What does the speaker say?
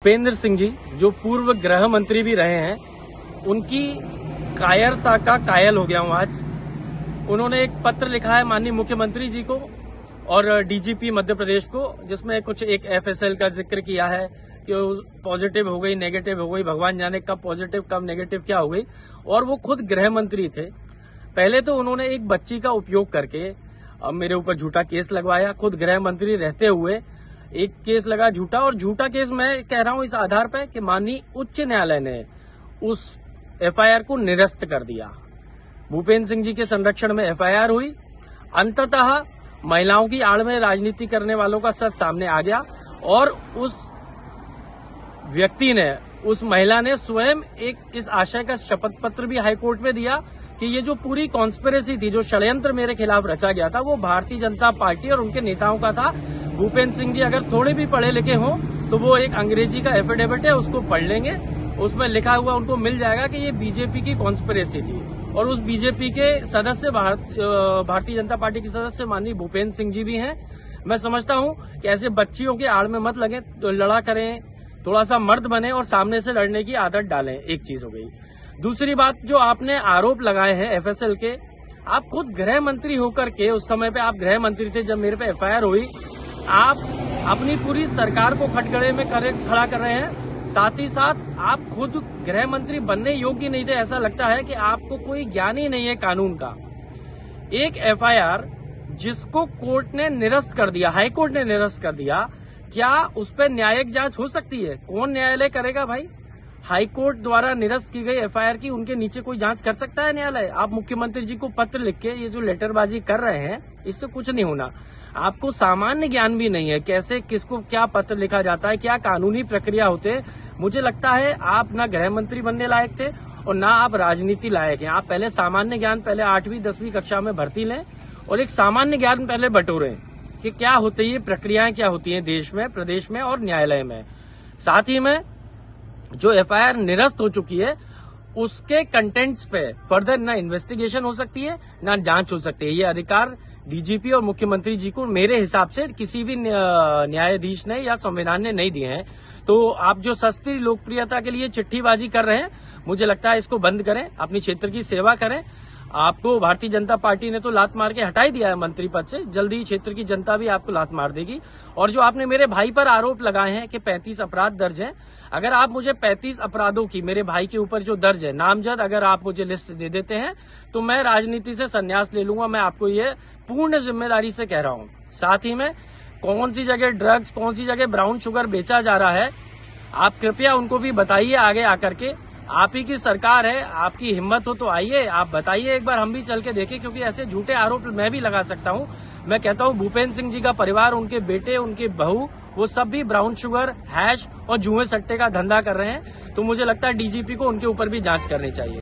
भूपेंद्र सिंह जी जो पूर्व गृह मंत्री भी रहे हैं, उनकी कायरता का कायल हो गया हूं आज। उन्होंने एक पत्र लिखा है माननीय मुख्यमंत्री जी को और डीजीपी मध्य प्रदेश को, जिसमें कुछ एक एफएसएल का जिक्र किया है कि पॉजिटिव हो गई, नेगेटिव हो गई, भगवान जाने कब पॉजिटिव कब नेगेटिव क्या हो गई। और वो खुद गृह मंत्री थे। पहले तो उन्होंने एक बच्ची का उपयोग करके मेरे ऊपर झूठा केस लगवाया। खुद गृह मंत्री रहते हुए एक केस लगा झूठा, और झूठा केस मैं कह रहा हूं इस आधार पर कि माननीय उच्च न्यायालय ने उस एफआईआर को निरस्त कर दिया। भूपेंद्र सिंह जी के संरक्षण में एफआईआर हुई। अंततः महिलाओं की आड़ में राजनीति करने वालों का सच सामने आ गया और उस व्यक्ति ने, उस महिला ने स्वयं एक इस आशय का शपथ पत्र भी हाईकोर्ट में दिया कि ये जो पूरी कॉन्स्पिरेसी थी, जो षड्यंत्र मेरे खिलाफ रचा गया था, वो भारतीय जनता पार्टी और उनके नेताओं का था। भूपेंद्र सिंह जी अगर थोड़े भी पढ़े लिखे हों तो वो एक अंग्रेजी का एफिडेविट है, उसको पढ़ लेंगे। उसमें लिखा हुआ उनको मिल जाएगा कि ये बीजेपी की कॉन्स्पिरेसी थी। और उस बीजेपी के सदस्य भारतीय जनता पार्टी के सदस्य माननीय भूपेंद्र सिंह जी भी हैं। मैं समझता हूं कि ऐसे बच्चियों के आड़ में मत लगे, तो लड़ा करें, थोड़ा सा मर्द बने और सामने से लड़ने की आदत डालें। एक चीज हो गई। दूसरी बात, जो आपने आरोप लगाए हैं एफएसएल के, आप खुद गृह मंत्री होकर के, उस समय पे आप गृह मंत्री थे जब मेरे पे एफआईआर हुई, आप अपनी पूरी सरकार को खटगड़े में खड़ा कर रहे हैं। साथ ही साथ आप खुद गृह मंत्री बनने योग्य नहीं थे। ऐसा लगता है कि आपको कोई ज्ञान ही नहीं है कानून का। एक एफआईआर जिसको कोर्ट ने निरस्त कर दिया, हाई कोर्ट ने निरस्त कर दिया, क्या उस पर न्यायिक जांच हो सकती है? कौन न्यायालय करेगा भाई? हाई कोर्ट द्वारा निरस्त की गई एफआईआर की उनके नीचे कोई जांच कर सकता है न्यायालय? आप मुख्यमंत्री जी को पत्र लिख के ये जो लेटरबाजी कर रहे हैं, इससे कुछ नहीं होना। आपको सामान्य ज्ञान भी नहीं है, कैसे किसको क्या पत्र लिखा जाता है, क्या कानूनी प्रक्रिया होते हैं। मुझे लगता है आप ना गृह मंत्री बनने लायक थे और ना आप राजनीति लायक हैं। आप पहले सामान्य ज्ञान, पहले 8वीं 10वीं कक्षा में भर्ती लें और एक सामान्य ज्ञान पहले बटोरें कि क्या होती है, प्रक्रियाएं क्या होती हैं देश में, प्रदेश में और न्यायालय में। साथ ही में जो एफआईआर निरस्त हो चुकी है, उसके कंटेंट्स पे फर्दर ना इन्वेस्टिगेशन हो सकती है, ना जांच हो सकती है। ये अधिकार डीजीपी और मुख्यमंत्री जी को मेरे हिसाब से किसी भी न्यायाधीश ने या संविधान ने नहीं दिए हैं। तो आप जो सस्ती लोकप्रियता के लिए चिट्ठीबाजी कर रहे हैं, मुझे लगता है इसको बंद करें, अपनी क्षेत्र की सेवा करें। आपको भारतीय जनता पार्टी ने तो लात मार के हटा ही दिया है मंत्री पद से, जल्दी क्षेत्र की जनता भी आपको लात मार देगी। और जो आपने मेरे भाई पर आरोप लगाए हैं कि 35 अपराध दर्ज हैं, अगर आप मुझे 35 अपराधों की मेरे भाई के ऊपर जो दर्ज है नामजद, अगर आप मुझे लिस्ट दे देते हैं तो मैं राजनीति से संन्यास ले लूंगा। मैं आपको ये पूर्ण जिम्मेदारी से कह रहा हूं। साथ ही में कौन सी जगह ड्रग्स, कौन सी जगह ब्राउन शुगर बेचा जा रहा है, आप कृपया उनको भी बताइए आगे आकर के। आप ही की सरकार है, आपकी हिम्मत हो तो आइए, आप बताइए एक बार, हम भी चल के देखें, क्योंकि ऐसे झूठे आरोप मैं भी लगा सकता हूं। मैं कहता हूं भूपेंद्र सिंह जी का परिवार, उनके बेटे, उनके बहू, वो सब भी ब्राउन शुगर, हैश और जुए सट्टे का धंधा कर रहे हैं। तो मुझे लगता है डीजीपी को उनके ऊपर भी जांच करनी चाहिए।